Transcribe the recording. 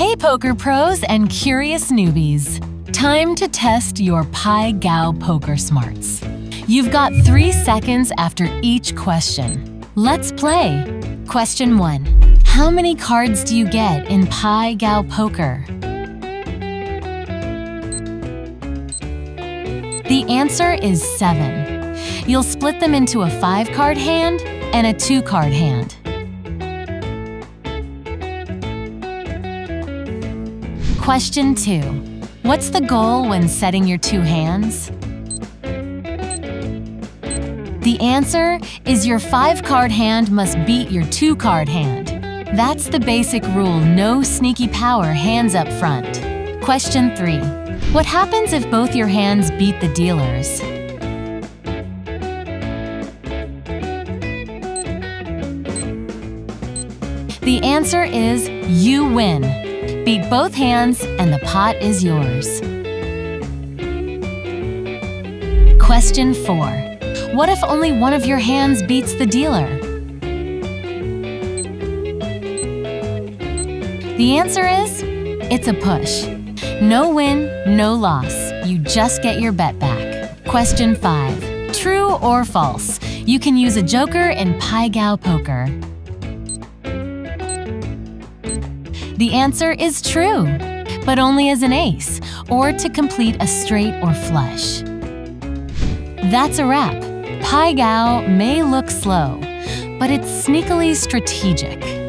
Hey poker pros and curious newbies! Time to test your Pai Gow Poker smarts. You've got 3 seconds after each question. Let's play! Question 1. How many cards do you get in Pai Gow Poker? The answer is 7. You'll split them into a 5-card hand and a 2-card hand. Question 2. What's the goal when setting your 2 hands? The answer is your 5-card hand must beat your 2-card hand. That's the basic rule, no sneaky power hands up front. Question 3. What happens if both your hands beat the dealers? The answer is you win. Beat both hands and the pot is yours. Question 4. What if only one of your hands beats the dealer? The answer is, it's a push. No win, no loss. You just get your bet back. Question 5. True or false? You can use a joker in Pai Gow Poker. The answer is true, but only as an ace, or to complete a straight or flush. That's a wrap. Pai Gow may look slow, but it's sneakily strategic.